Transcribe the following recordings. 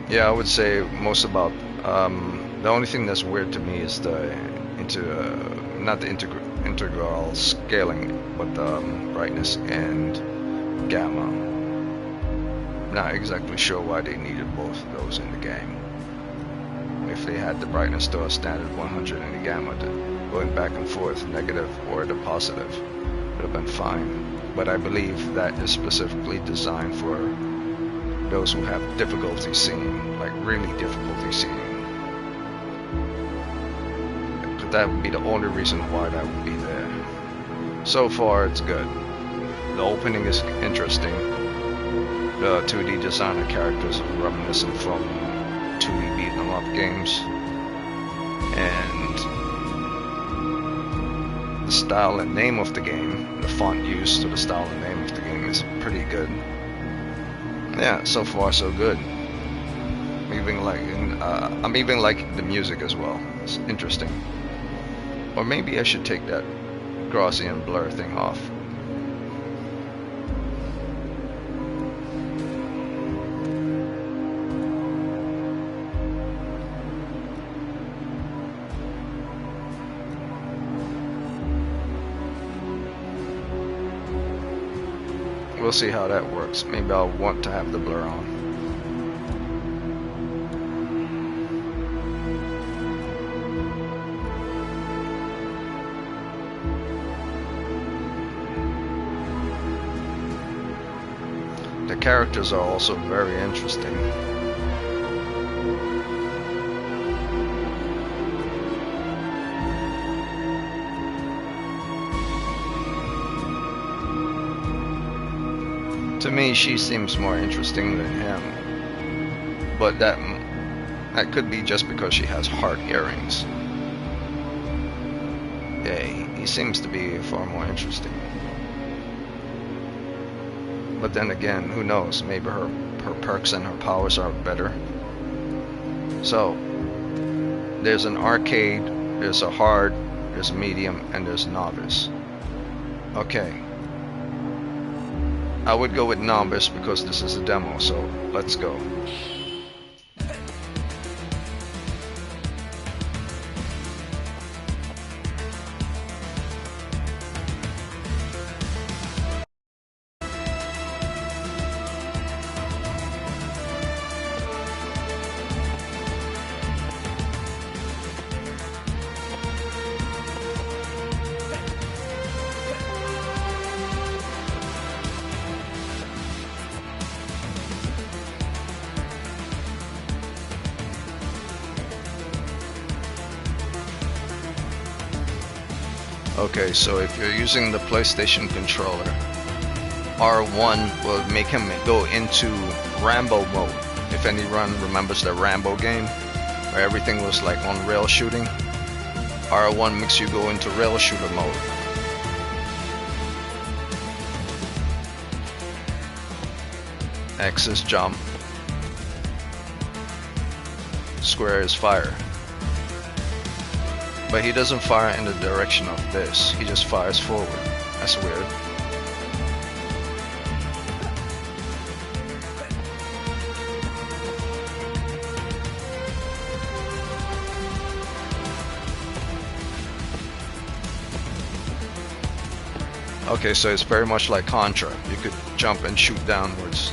Yeah, I would say most about. The only thing that's weird to me is the not the integral scaling, but the brightness and gamma. Not exactly sure why they needed both of those in the game. If they had the brightness to a standard 100 and the gamma going back and forth, negative or the positive, would have been fine. But I believe that is specifically designed for those who have difficulty seeing, like really difficulty seeing. That would be the only reason why that would be there. So far, it's good. The opening is interesting. The 2D design of characters are reminiscent from 2D beat 'em up games, and the style and name of the game, the font used to the style and name of the game is pretty good. Yeah, so far so good. I'm even liking the music as well. It's interesting. Or maybe I should take that Gaussian blur thing off. We'll see how that works. Maybe I'll want to have the blur on. The characters are also very interesting. To me, she seems more interesting than him, but that could be just because she has heart earrings. Yeah, he seems to be far more interesting. But then again, who knows? Maybe her perks and her powers are better. So, there's an arcade, there's a hard, there's medium, and there's novice. Okay. I would go with novice because this is a demo, so let's go. Okay, so if you're using the PlayStation controller, R1 will make him go into Rambo mode. If anyone remembers the Rambo game, where everything was like on rail shooting, R1 makes you go into rail shooter mode. X is jump. Square is fire. But he doesn't fire in the direction of this, he just fires forward. That's weird. Okay, so it's very much like Contra. You could jump and shoot downwards.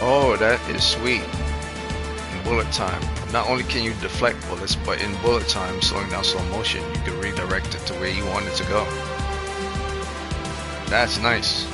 Oh, that is sweet. In bullet time, not only can you deflect bullets, but in bullet time, slowing down slow motion, you can redirect it to where you want it to go. That's nice.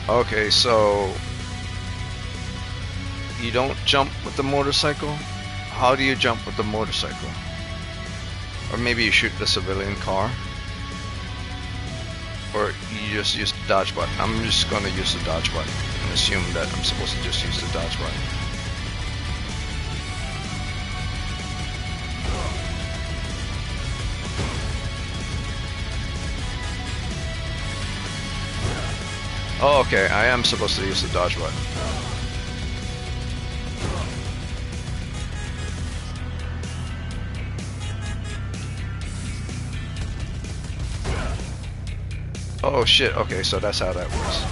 Okay, so you don't jump with the motorcycle? How do you jump with the motorcycle? Or maybe you shoot the civilian car? Or you just use the dodge button? I'm just gonna use the dodge button and assume that I'm supposed to just use the dodge button. Oh, okay, I am supposed to use the dodge button. Oh shit, okay, so that's how that works.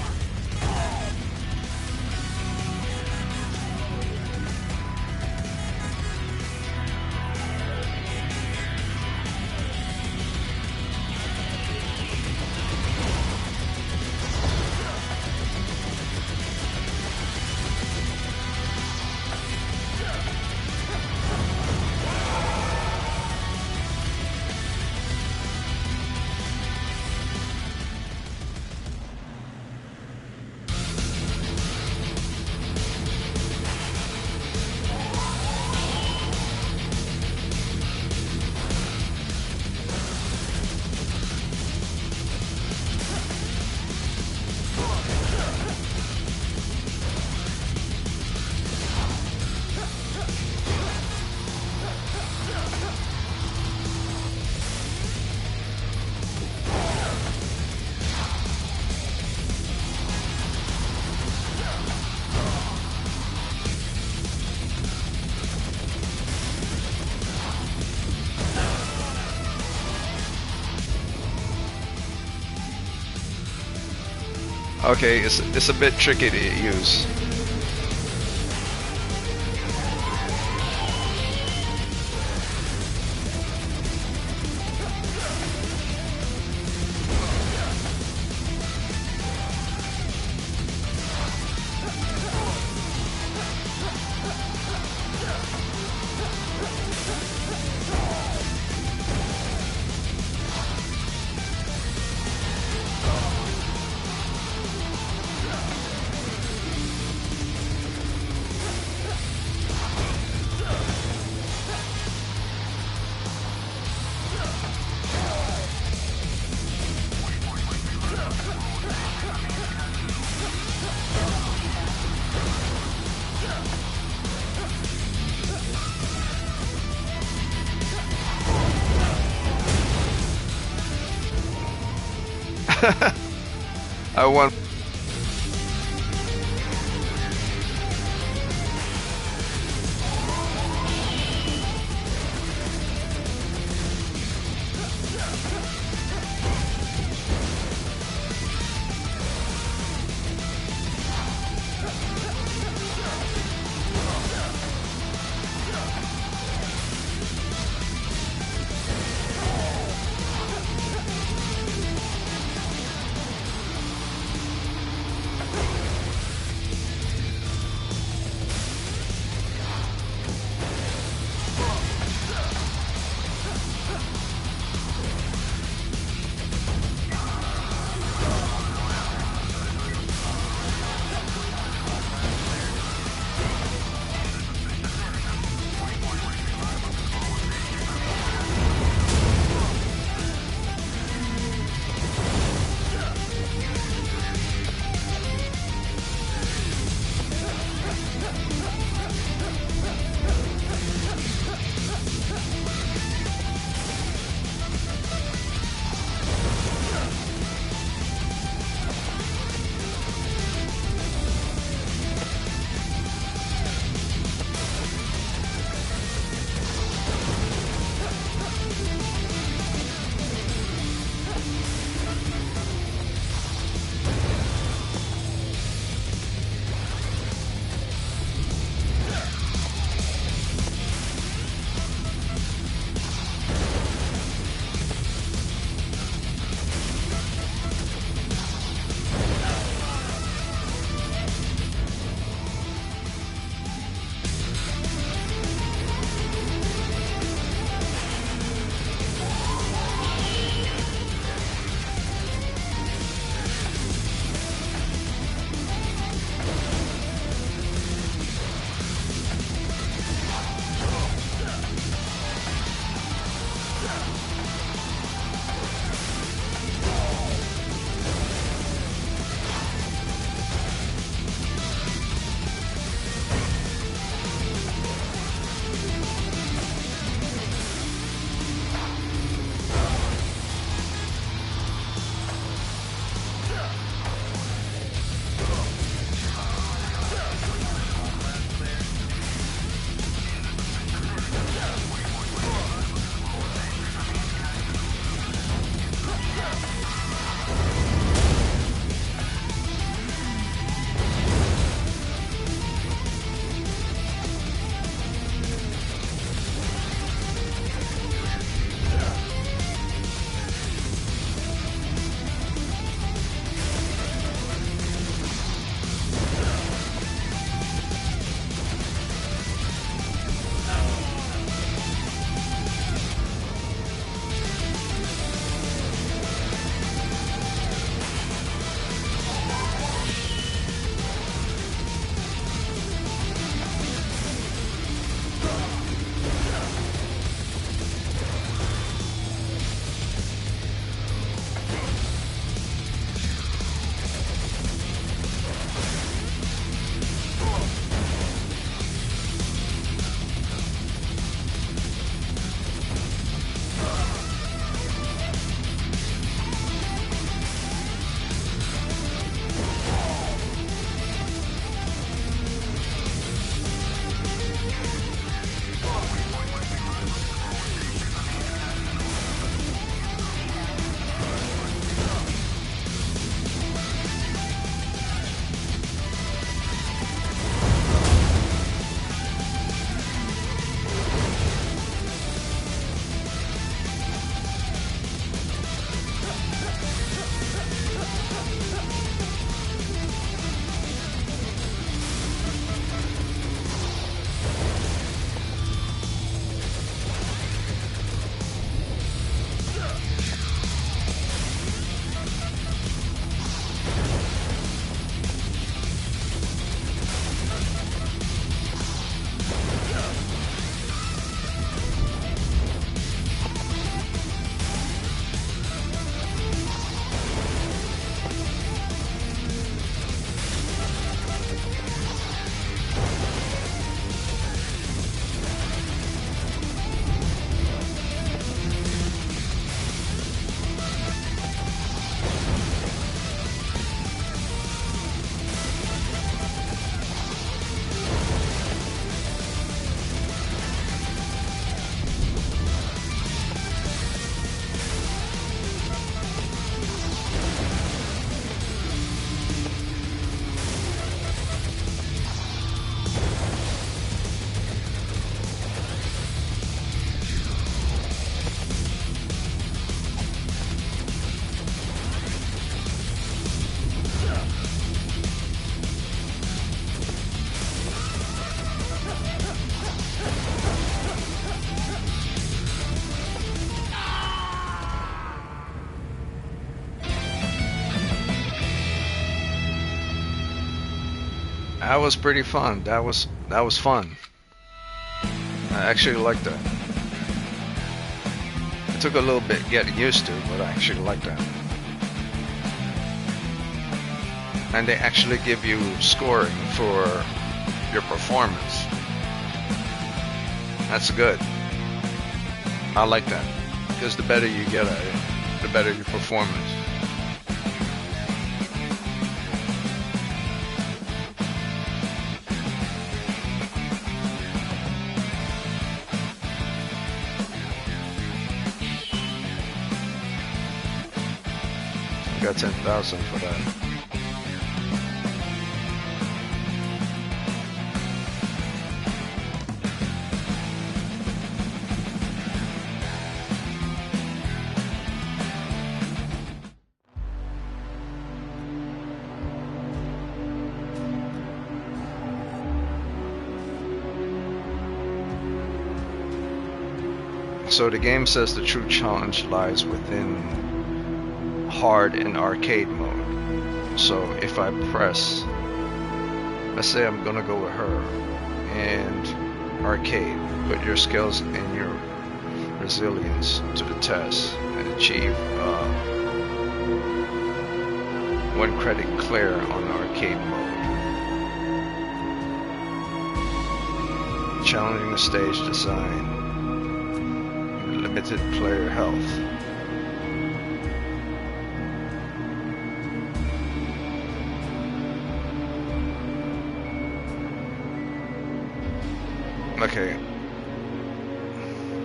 Okay, it's a bit tricky to use. I want. was pretty fun. That was fun. I actually liked that. It took a little bit getting used to, but I actually liked that. And they actually give you scoring for your performance. That's good. I like that, because the better you get at it, the better your performance. I got 10,000 for that. So the game says the true challenge lies within hard and arcade mode. So if I press, let's say I'm gonna go with her, and arcade, put your skills and your resilience to the test and achieve 1 credit clear on arcade mode. Challenging the stage design. Limited player health. Okay.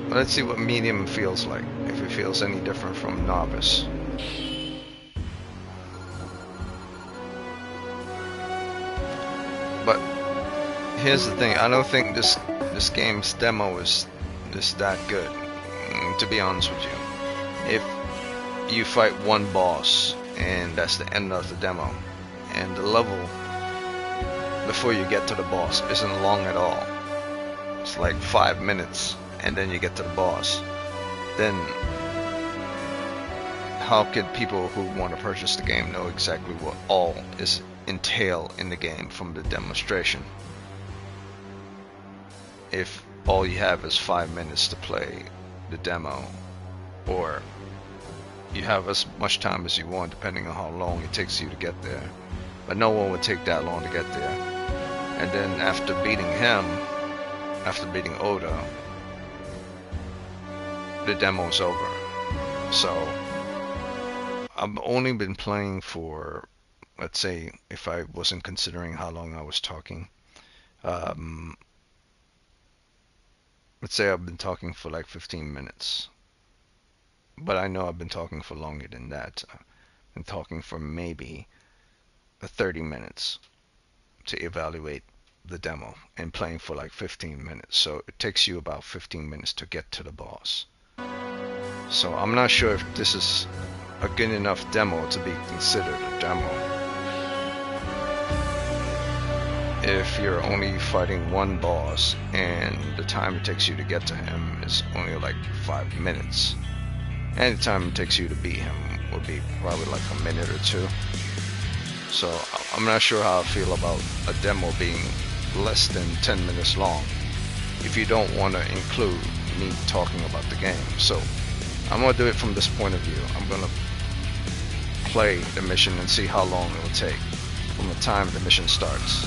Let's see what medium feels like. If it feels any different from novice. But here's the thing. I don't think this game's demo is that good. To be honest with you, if you fight one boss and that's the end of the demo, and the level before you get to the boss isn't long at all, it's like 5 minutes, and then you get to the boss, then how could people who want to purchase the game know exactly what all is entailed in the game from the demonstration if all you have is 5 minutes to play the demo, or you have as much time as you want depending on how long it takes you to get there, but no one would take that long to get there. And then after beating him, after beating Oda, the demo's over. So I've only been playing for, let's say, if I wasn't considering how long I was talking, let's say I've been talking for like 15 minutes. But I know I've been talking for longer than that. I've been talking for maybe 30 minutes to evaluate the demo, and playing for like 15 minutes. So it takes you about 15 minutes to get to the boss. So I'm not sure if this is a good enough demo to be considered a demo. If you're only fighting one boss and the time it takes you to get to him is only like 5 minutes, and the time it takes you to beat him would be probably like a minute or 2. So I'm not sure how I feel about a demo being less than 10 minutes long if you don't want to include me talking about the game. So I'm going to do it from this point of view. I'm going to play the mission and see how long it will take from the time the mission starts.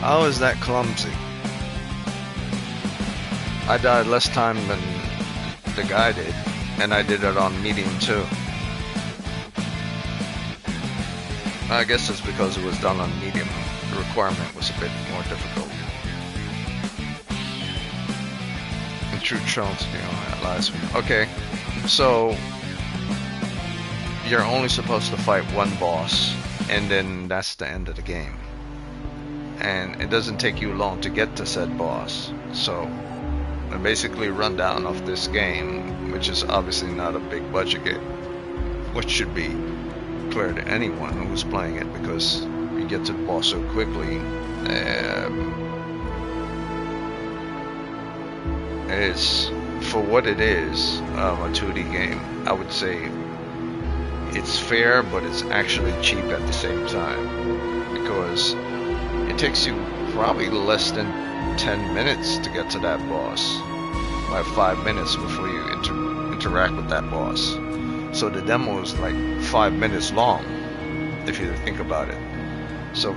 How is that clumsy? I died less time than the guy did, and I did it on medium too. I guess it's because it was done on medium. The requirement was a bit more difficult. And true challenge, you know, that last one. Okay, so you're only supposed to fight one boss, and then that's the end of the game. And it doesn't take you long to get to said boss. So, basically, rundown of this game, which is obviously not a big budget game, which should be clear to anyone who's playing it, because you get to the boss so quickly. It is, for what it is, a 2D game. I would say it's fair, but it's actually cheap at the same time, because it takes you probably less than 10 minutes to get to that boss, like 5 minutes before you interact with that boss. So the demo is like 5 minutes long, if you think about it. So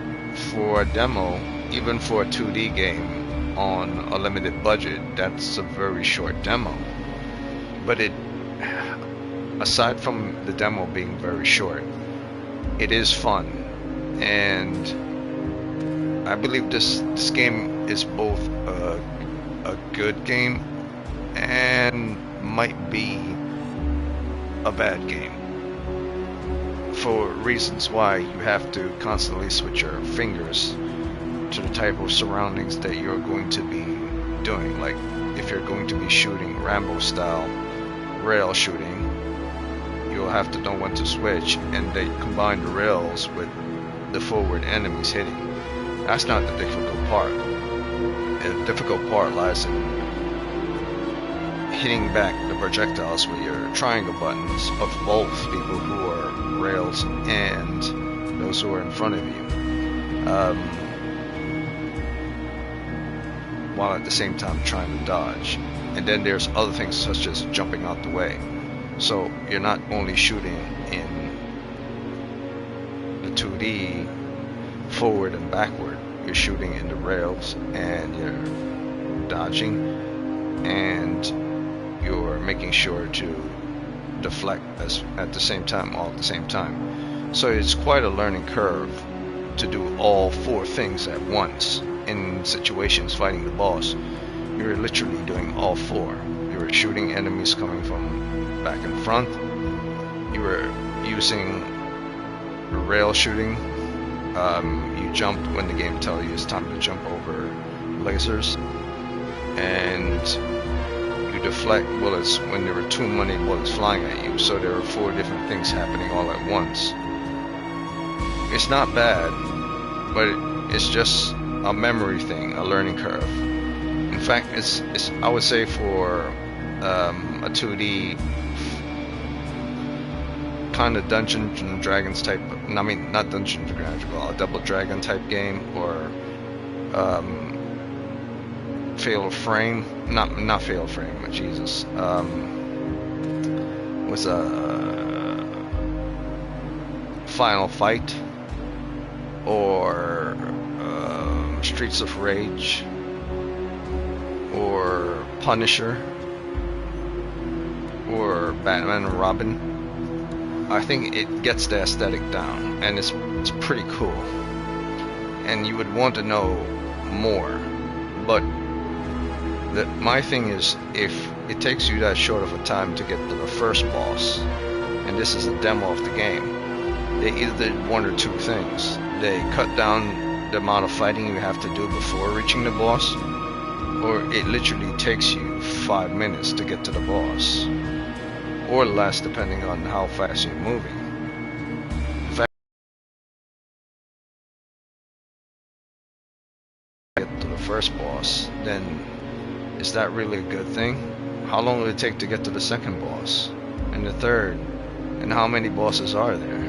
for a demo, even for a 2D game on a limited budget, that's a very short demo. But it, aside from the demo being very short, it is fun, and I believe this game is both a good game and might be a bad game, for reasons why you have to constantly switch your fingers to the type of surroundings that you're going to be doing. Like if you're going to be shooting Rambo style rail shooting, you'll have to know when to switch, and they combine the rails with the forward enemies hitting. That's not the difficult part. The difficult part lies in hitting back the projectiles with your triangle buttons of both people who are rails and those who are in front of you, while at the same time trying to dodge. And then there's other things such as jumping out the way. So you're not only shooting in the 2D forward and backward, you're shooting in the rails, and you're dodging, and you're making sure to deflect at the same time, all at the same time. So it's quite a learning curve to do all four things at once. In situations fighting the boss, you're literally doing all four. You're shooting enemies coming from back and front, you were using rail shooting, you jumped when the game tells you it's time to jump over lasers, and you deflect bullets when there were too many bullets flying at you. So there were four different things happening all at once. It's not bad, but it's just a memory thing, a learning curve. In fact, it's I would say for a 2D kind of Dungeons and Dragons type, I mean not Dungeons and Dragons, but a Double Dragon type game, or Fatal Frame, not Fatal Frame, but Jesus, was a Final Fight, or Streets of Rage, or Punisher, or Batman and Robin. I think it gets the aesthetic down, and it's pretty cool, and you would want to know more. But my thing is, if it takes you that short of a time to get to the first boss, and this is a demo of the game, they either did one or two things. They cut down the amount of fighting you have to do before reaching the boss, or it literally takes you 5 minutes to get to the boss, or less depending on how fast you're moving. In fact, get to the first boss, then is that really a good thing? How long will it take to get to the second boss, and the third, and how many bosses are there?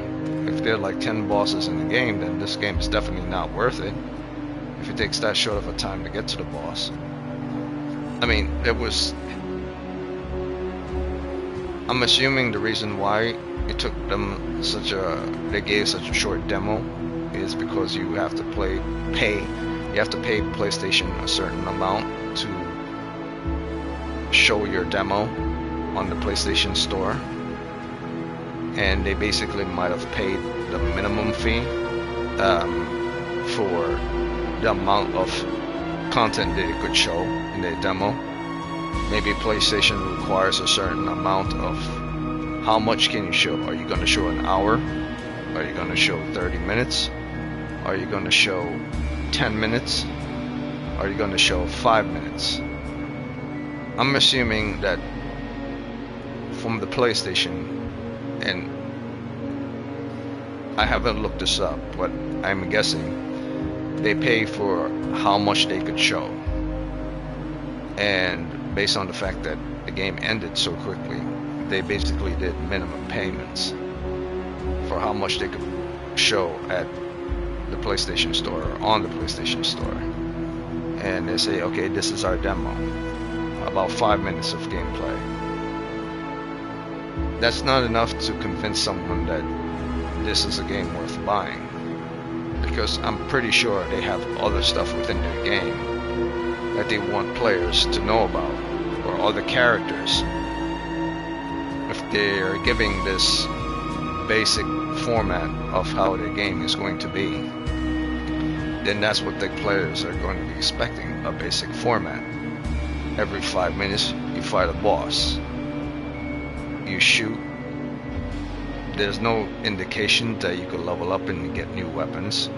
If there are like 10 bosses in the game, then this game is definitely not worth it, if it takes that short of a time to get to the boss. I mean, I'm assuming the reason why it took them they gave such a short demo is because you have to pay You have to pay PlayStation a certain amount to show your demo on the PlayStation Store, and they basically might have paid the minimum fee for the amount of content that it could show in their demo. Maybe PlayStation requires a certain amount of how much can you show. Are you going to show an hour? Are you going to show 30 minutes? Are you going to show 10 minutes? Are you going to show 5 minutes? I'm assuming that from the PlayStation, and I haven't looked this up, but I'm guessing they pay for how much they could show. And based on the fact that the game ended so quickly, they basically did minimum payments for how much they could show at the PlayStation Store or on the PlayStation Store. And they say, okay, this is our demo, about 5 minutes of gameplay. That's not enough to convince someone that this is a game worth buying, because I'm pretty sure they have other stuff within their game that they want players to know about, or other characters. If they're giving this basic format of how the game is going to be, then that's what the players are going to be expecting, a basic format. Every 5 minutes you fight a boss, you shoot. There's no indication that you could level up and get new weapons.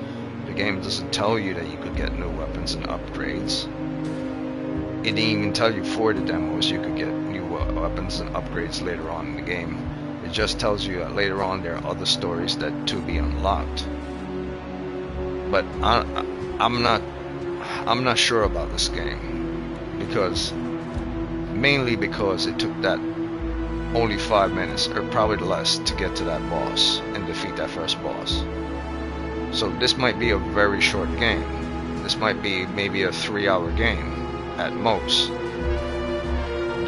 The game doesn't tell you that you could get new weapons and upgrades. It didn't even tell you for the demos you could get new weapons and upgrades later on in the game. It just tells you that later on there are other stories that to be unlocked. But I'm not sure about this game, because mainly because it took that only 5 minutes, or probably less, to get to that boss and defeat that first boss. So this might be a very short game. This might be maybe a 3-hour game at most,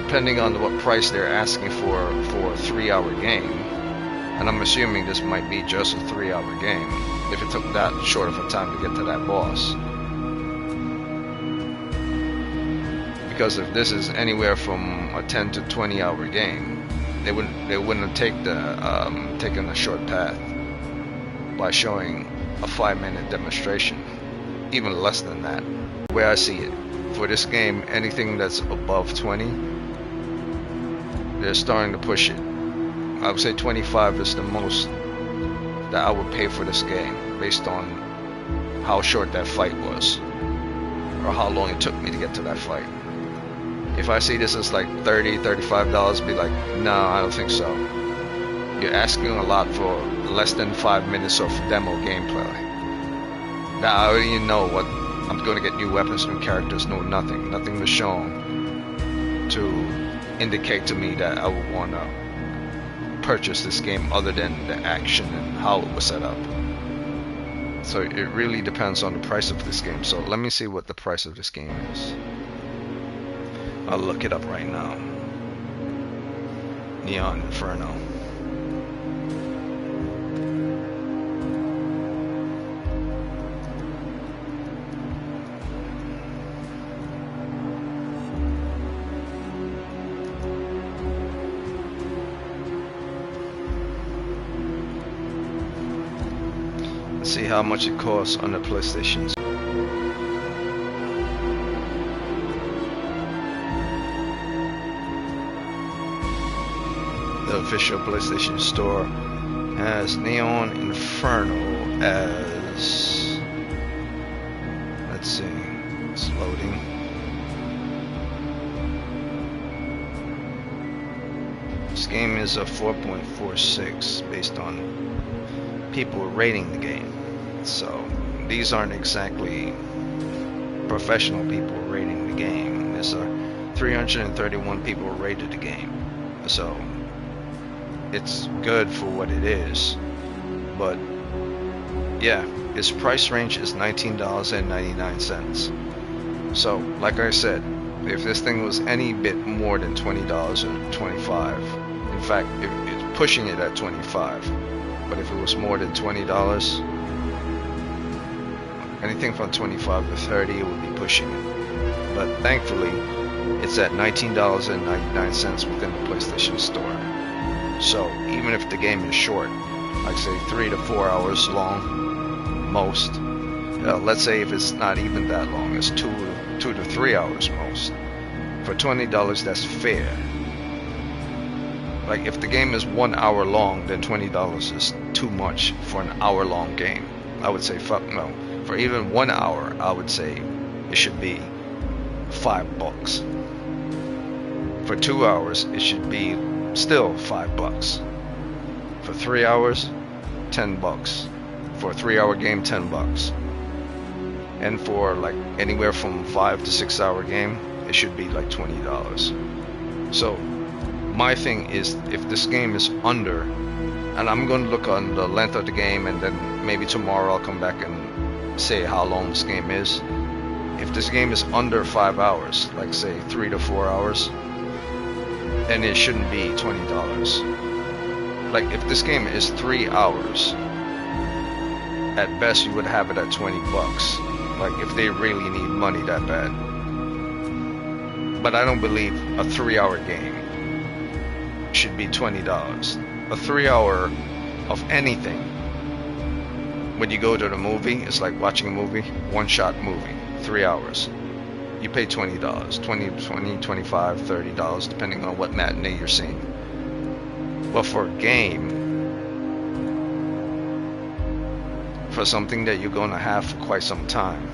depending on what price they're asking for a 3-hour game. And I'm assuming this might be just a 3-hour game if it took that short of a time to get to that boss. Because if this is anywhere from a 10 to 20 hour game, they wouldn't have taken a short path by showing a 5-minute demonstration, even less than that. The way I see it, for this game, anything that's above 20, they're starting to push it. I would say 25 is the most that I would pay for this game, based on how short that fight was, or how long it took me to get to that fight. If I see this as like $30, $35, be like, no, I don't think so. You're asking a lot for less than 5 minutes of demo gameplay. Now I already know what I'm going to get: new weapons, new characters, no nothing was shown to indicate to me that I would want to purchase this game, other than the action and how it was set up. So it really depends on the price of this game. So let me see what the price of this game is. I'll look it up right now. Neon Inferno. Let's see how much it costs on the PlayStation. The official PlayStation Store has Neon Inferno as, let's see, it's loading. This game is a 4.46 based on people rating the game. So these aren't exactly professional people rating the game. There's 331 people rated the game. So it's good for what it is. But yeah, its price range is $19.99. So like I said, if this thing was any bit more than $20 or $25, in fact it's pushing it at $25, but if it was more than $20, Anything from 25 to 30 would be pushing it. But thankfully, it's at $19.99 within the PlayStation Store. So even if the game is short, like say 3 to 4 hours long, most. Let's say if it's not even that long, it's 2 to 3 hours most. For $20, that's fair. Like if the game is 1 hour long, then $20 is too much for an hour-long game. I would say fuck no. For even 1 hour, I would say it should be $5. For 2 hours, it should be still $5. For 3 hours, $10. For a 3-hour game, $10. And for like anywhere from 5 to 6 hour game, it should be like $20. So my thing is, if this game is under, and I'm going to look on the length of the game, and then maybe tomorrow I'll come back and say how long this game is. If this game is under 5 hours, like say 3 to 4 hours, then it shouldn't be $20. Like if this game is 3 hours, at best you would have it at $20. Like if they really need money that bad. But I don't believe a 3-hour game should be $20. A 3-hour of anything, when you go to the movie, it's like watching a movie, one-shot movie, 3 hours. You pay $20, $20, $25, $30, depending on what matinee you're seeing. But for a game, for something that you're going to have for quite some time,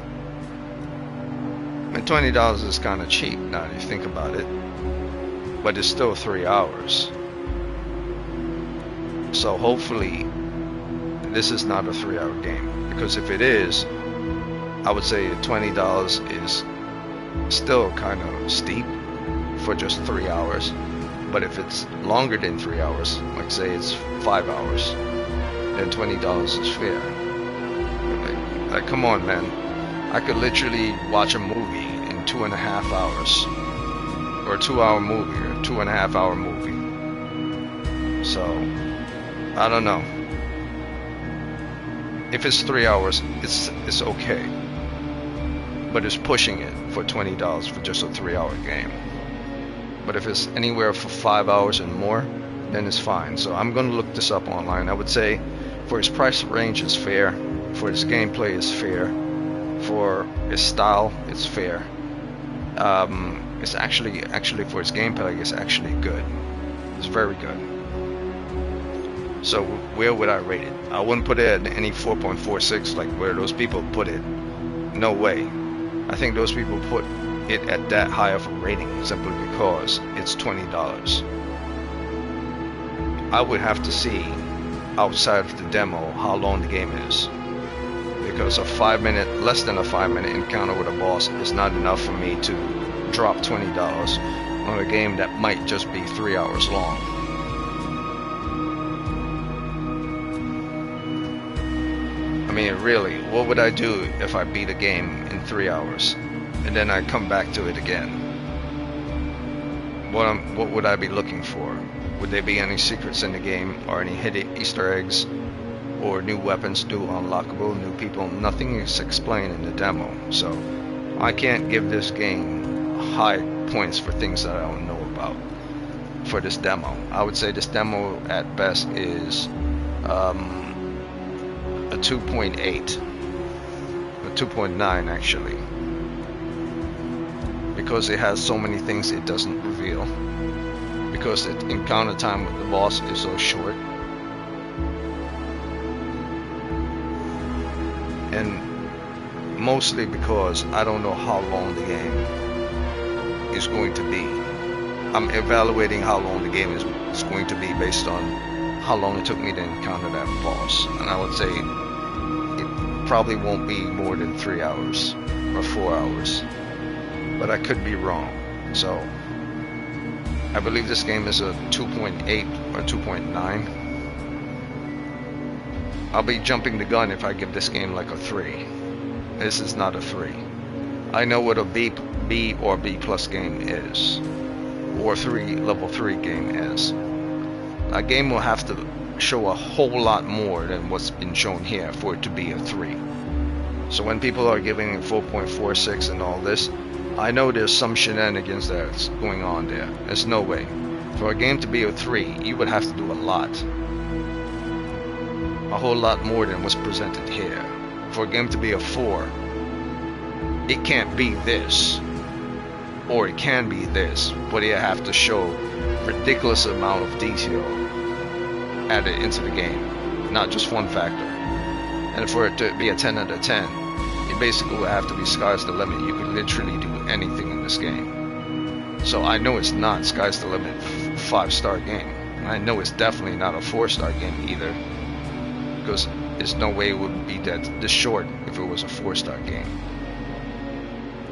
and $20 is kind of cheap now that you think about it, but it's still 3 hours. So hopefully this is not a 3-hour game, because if it is, I would say $20 is still kind of steep for just 3 hours. But if it's longer than 3 hours, like say it's 5 hours, then $20 is fair. Like come on, man. I could literally watch a movie in 2.5 hours, or a 2-hour movie, or a 2.5-hour movie. So I don't know. If it's 3 hours, it's okay. But it's pushing it for $20 for just a 3-hour game. But if it's anywhere for 5 hours and more, then it's fine. So I'm gonna look this up online. I would say for its price range, it's fair. For its gameplay, it's fair. For its style, it's fair. It's actually for its gameplay, it's actually good. It's very good. So where would I rate it? I wouldn't put it at any 4.46 like where those people put it. No way. I think those people put it at that high of a rating simply because it's $20. I would have to see outside of the demo how long the game is, because less than a 5-minute encounter with a boss is not enough for me to drop $20 on a game that might just be 3 hours long. I mean, really, what would I do if I beat a game in 3 hours and then I come back to it again? What would I be looking for? Would there be any secrets in the game, or any hidden Easter eggs, or new weapons, new unlockable, new people? Nothing is explained in the demo, so I can't give this game high points for things that I don't know about for this demo. I would say this demo at best is a 2.8, a 2.9 actually, because it has so many things it doesn't reveal, because the encounter time with the boss is so short, and mostly because I don't know how long the game is going to be. I'm evaluating how long the game is going to be based on how long it took me to encounter that boss, and I would say it probably won't be more than 3 hours or 4 hours, but I could be wrong. So I believe this game is a 2.8 or 2.9. I'll be jumping the gun if I give this game like a 3. This is not a 3. I know what a B or B plus game is, or level 3 game is. A game will have to show a whole lot more than what's been shown here for it to be a 3. So when people are giving it 4.46 and all this, I know there's some shenanigans that's going on there. There's no way. For a game to be a 3, you would have to do a lot. A whole lot more than what's presented here. For a game to be a 4, it can't be this. Or it can be this, but you have to show ridiculous amount of detail added into the game, not just fun factor. And for it to be a 10 out of 10, it basically would have to be sky's the limit. You could literally do anything in this game. So I know it's not sky's the limit 5-star game. I know it's definitely not a 4-star game either, because there's no way it would be this short if it was a 4-star game.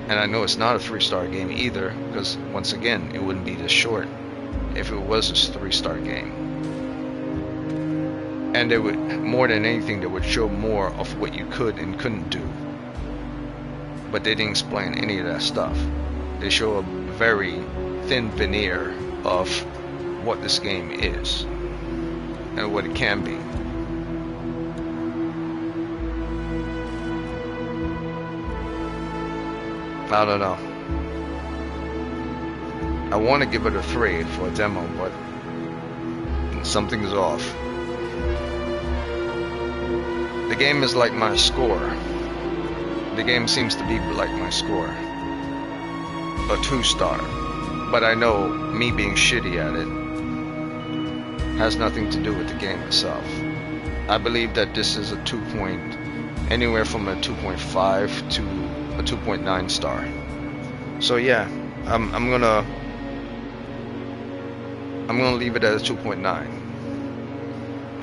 And I know it's not a 3-star game either, because once again, it wouldn't be this short if it was a 3-star game. And they would, more than anything, they would show more of what you could and couldn't do. But they didn't explain any of that stuff. They show a very thin veneer of what this game is and what it can be. I don't know. I want to give it a 3 for a demo, but something's off. The game is like my score. The game seems to be like my score. A 2-star. But I know me being shitty at it has nothing to do with the game itself. I believe that this is a 2 point, anywhere from a 2.5 to a 2.9 star. So yeah, I'm gonna leave it at a 2.9.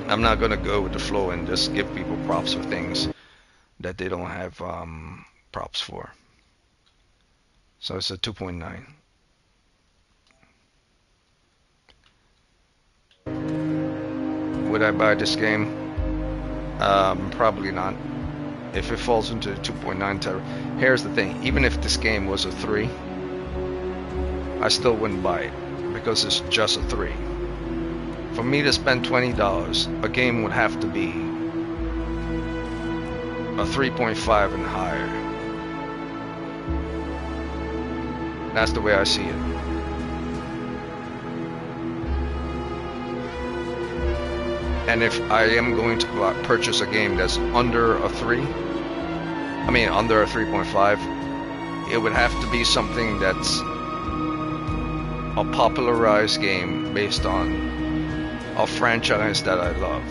I'm not gonna go with the flow and just give people props for things that they don't have props for. So it's a 2.9. Would I buy this game? Probably not. If it falls into the 2.9 territory. Here's the thing, even if this game was a 3, I still wouldn't buy it, because it's just a 3. For me to spend $20, a game would have to be a 3.5 and higher. That's the way I see it. And if I am going to purchase a game that's under a 3, I mean under a 3.5, it would have to be something that's a popularized game based on a franchise that I love.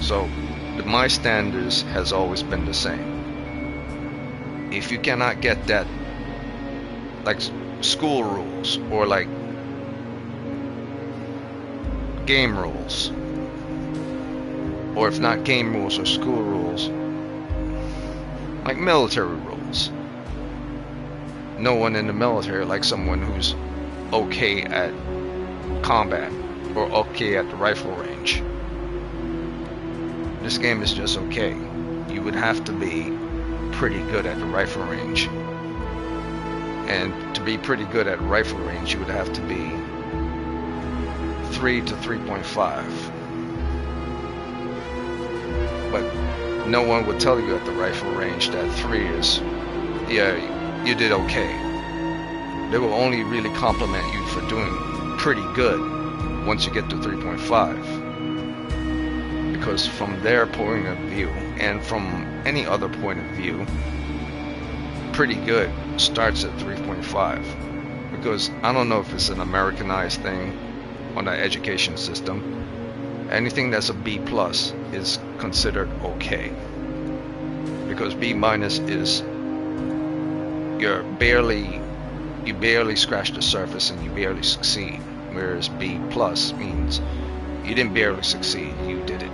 So my standards has always been the same. If you cannot get that, like school rules or like game rules, or if not game rules or school rules, like military rules. No one in the military likes someone who's okay at combat or okay at the rifle range. This game is just okay. You would have to be pretty good at the rifle range, and to be pretty good at rifle range you would have to be 3 to 3.5. But no one would tell you at the rifle range that 3 is, yeah, you did okay. They will only really compliment you for doing pretty good once you get to 3.5. Because from their point of view, and from any other point of view, pretty good starts at 3.5. Because I don't know if it's an Americanized thing on the education system. Anything that's a B plus is considered okay, because B minus is you barely scratch the surface and you barely succeed, whereas B plus means you didn't barely succeed, you did it.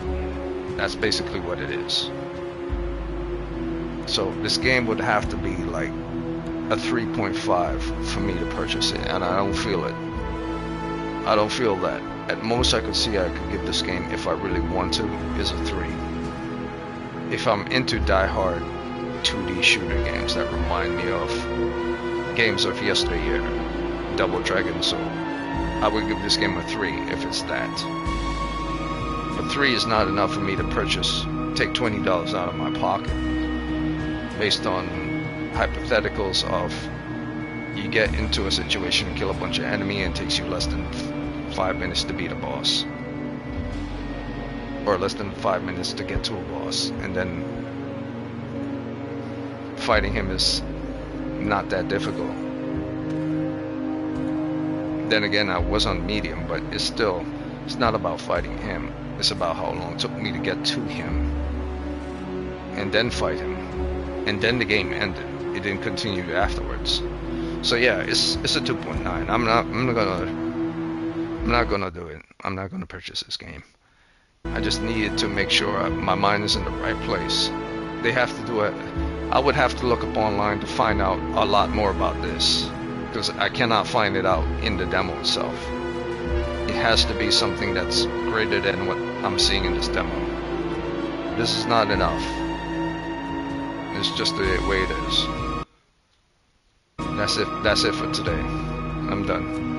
That's basically what it is. So this game would have to be like a 3.5 for me to purchase it, and I don't feel it. I don't feel that. At most I could see I could give this game, if I really want to, is a 3. If I'm into die-hard 2D shooter games that remind me of games of yesteryear, Double Dragon Soul, I would give this game a 3 if it's that. But 3 is not enough for me to purchase take $20 out of my pocket based on hypotheticals of you get into a situation and kill a bunch of enemy and it takes you less than 5 minutes to beat a boss, or less than 5 minutes to get to a boss, and then fighting him is not that difficult. Then again, I was on medium, but it's not about fighting him. It's about how long it took me to get to him and then fight him, and then the game ended. It didn't continue afterwards. So yeah, it's a 2.9. I'm not gonna do it. I'm not gonna purchase this game. I just needed to make sure my mind is in the right place. They have to do it. I would have to look up online to find out a lot more about this, because I cannot find it out in the demo itself. It has to be something that's greater than what I'm seeing in this demo. This is not enough. It's just the way it is. That's it for today. I'm done.